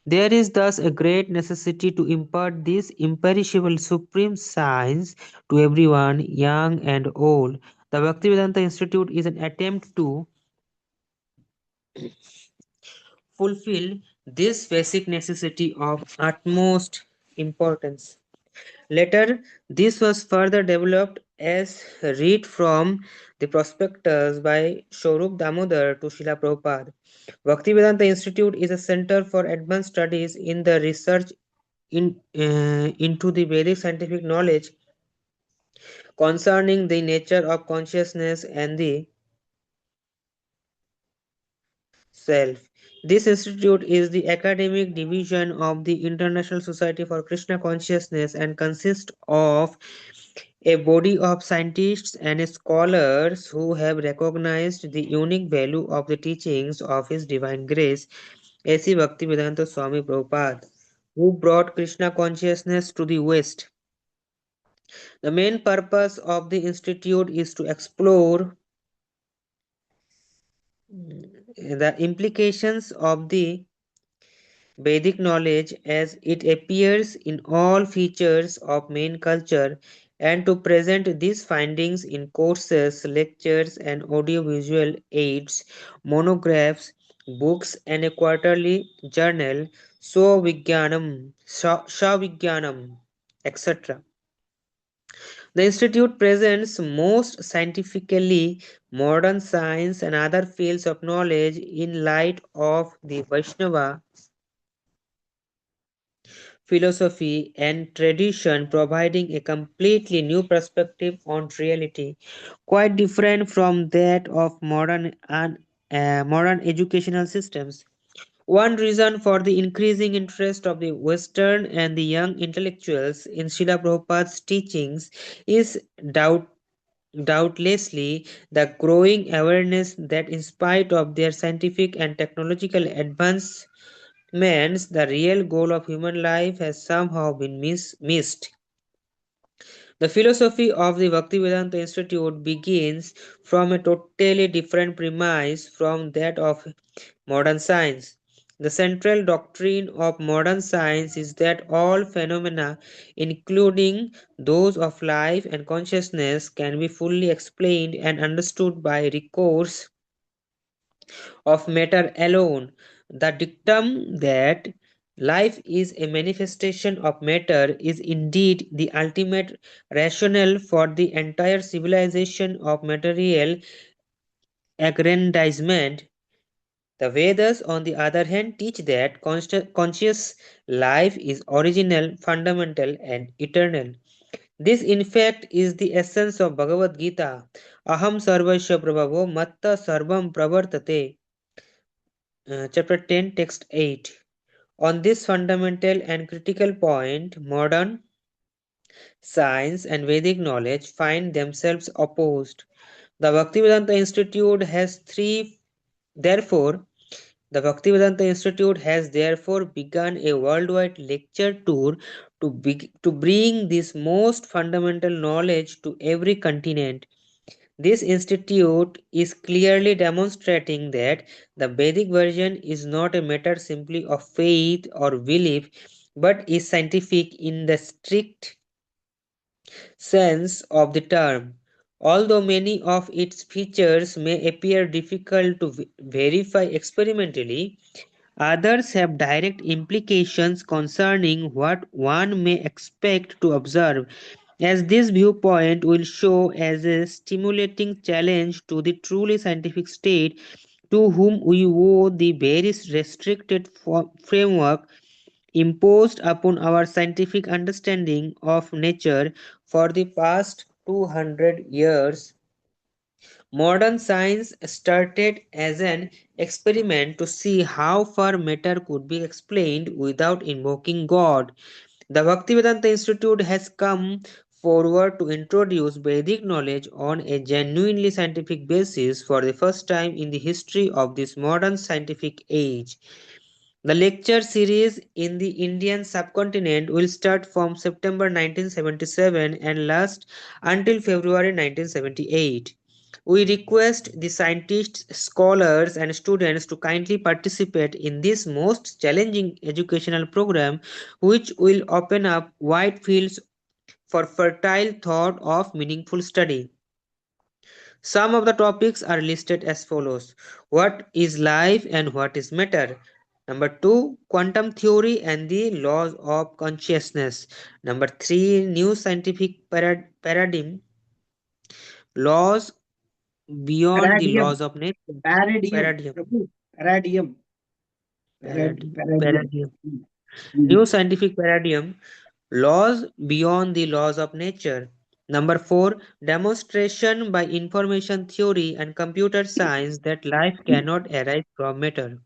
There is thus a great necessity to impart this imperishable supreme science to everyone, young and old. The Bhaktivedanta Institute is an attempt to fulfill this basic necessity of utmost importance. Later, this was further developed as read from the prospectus by Swarup Damodar to Srila Prabhupada. Bhaktivedanta Institute is a center for advanced studies in the research into the Vedic scientific knowledge concerning the nature of consciousness and the self. This institute is the academic division of the International Society for Krishna Consciousness and consists of a body of scientists and scholars who have recognized the unique value of the teachings of His Divine Grace, A.C. Bhaktivedanta Swami Prabhupada, who brought Krishna consciousness to the West. The main purpose of the institute is to explore the implications of the Vedic knowledge as it appears in all features of main culture and to present these findings in courses, lectures, and audiovisual aids, monographs, books, and a quarterly journal, Savigyanam, etc. The institute presents most scientifically modern science and other fields of knowledge in light of the Vaishnava philosophy, and tradition, providing a completely new perspective on reality, quite different from that of modern educational systems. One reason for the increasing interest of the Western and the young intellectuals in Srila Prabhupada's teachings is doubtlessly the growing awareness that, in spite of their scientific and technological advancements, the real goal of human life has somehow been missed. The philosophy of the Bhaktivedanta Institute begins from a totally different premise from that of modern science. The central doctrine of modern science is that all phenomena, including those of life and consciousness, can be fully explained and understood by recourse of matter alone. The dictum that life is a manifestation of matter is indeed the ultimate rationale for the entire civilization of material aggrandizement. The Vedas, on the other hand, teach that conscious life is original, fundamental, and eternal. This, in fact, is the essence of Bhagavad Gita. Aham sarvasya prabhavo matta sarvam pravartate. Chapter 10, text 8. On this fundamental and critical point, modern science and Vedic knowledge find themselves opposed. The Bhaktivedanta Institute has three, therefore, The Bhaktivedanta Institute has therefore begun a worldwide lecture tour to bring this most fundamental knowledge to every continent. This institute is clearly demonstrating that the Vedic version is not a matter simply of faith or belief, but is scientific in the strict sense of the term. Although many of its features may appear difficult to verify experimentally, others have direct implications concerning what one may expect to observe, as this viewpoint will show as a stimulating challenge to the truly scientific state to whom we owe the very restricted framework imposed upon our scientific understanding of nature for the past 200 years. Modern science started as an experiment to see how far matter could be explained without invoking God. The Bhaktivedanta Institute has come forward to introduce Vedic knowledge on a genuinely scientific basis for the first time in the history of this modern scientific age. The lecture series in the Indian subcontinent will start from September 1977 and last until February 1978. We request the scientists, scholars, and students to kindly participate in this most challenging educational program, which will open up wide fields for fertile thought of meaningful study. Some of the topics are listed as follows: what is life and what is matter? Number 2, quantum theory and the laws of consciousness. Number 3, new scientific paradigm, laws beyond the Paradium, laws of nature. Paradium, Paradigm. Prabhu, Paradium, Paradium. Paradigm. Mm, mm. New scientific paradigm, laws beyond the laws of nature. Number 4, demonstration by information theory and computer science that life cannot arise from matter.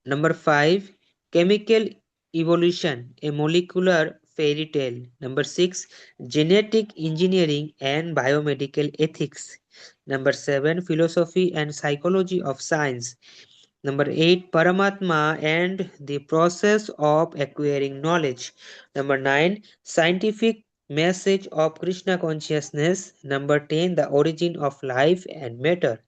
Number 5, chemical evolution, a molecular fairy tale. Number 6, genetic engineering and biomedical ethics. Number 7, philosophy and psychology of science. Number 8, Paramatma and the process of acquiring knowledge. Number 9, scientific message of Krishna consciousness. Number 10, the origin of life and matter.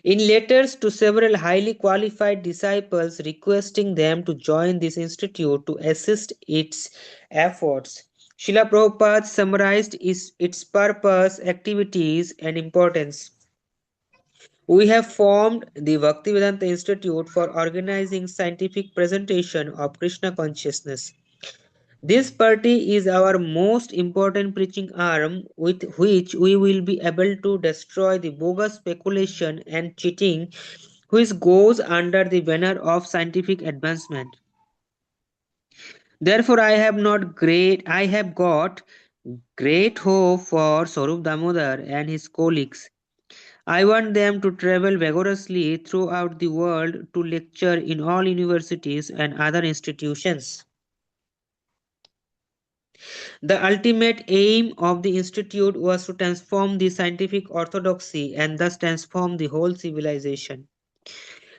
In letters to several highly qualified disciples requesting them to join this institute to assist its efforts, Srila Prabhupada summarized its purpose, activities, and importance. We have formed the Bhaktivedanta Institute for organizing scientific presentation of Krishna consciousness. This party is our most important preaching arm with which we will be able to destroy the bogus speculation and cheating which goes under the banner of scientific advancement. Therefore, I have got great hope for Swarup Damodar and his colleagues. I want them to travel vigorously throughout the world to lecture in all universities and other institutions. The ultimate aim of the institute was to transform the scientific orthodoxy and thus transform the whole civilization.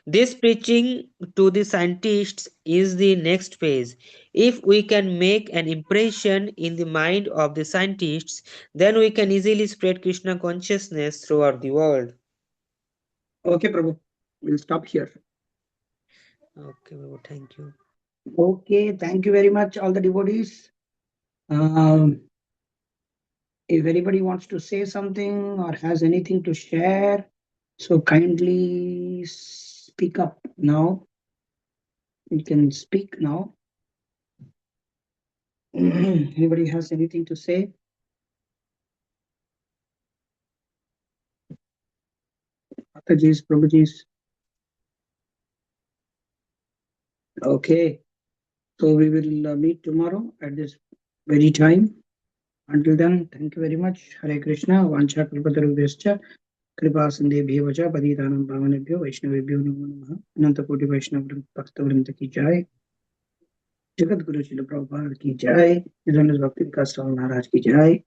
This preaching to the scientists is the next phase. If we can make an impression in the mind of the scientists, then we can easily spread Krishna consciousness throughout the world. Okay, Prabhu. We'll stop here. Okay, Prabhu, thank you. Okay, thank you very much, all the devotees. If anybody wants to say something or has anything to share, so kindly speak up now. You can speak now. Anybody has anything to say? Mataji's, Prabhuji's. Okay, so we will meet tomorrow at this very time. Until then, thank you very much. Hare Krishna, Vancha Kalpatarubhyascha, Kripa Sandebhyo Vacha, Paditanam Bhavanebhyo, Vaishnavebhyo Namo Namaha, Ananta Koti Vaishnav Bhakta Vrinda ki Jai, Jagat Guru Srila Prabhupada ki Jai, His Holiness Bhakti Vikas Swami Maharaj ki Jai,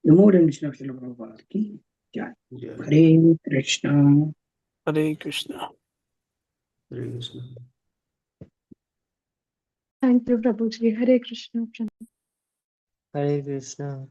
the more mission of Srila Prabhupada ki Jai. Jai. Hare Krishna. Hare Krishna. Hare Krishna. Thank you, Prabhuji. Hare Krishna. Hare Krishna.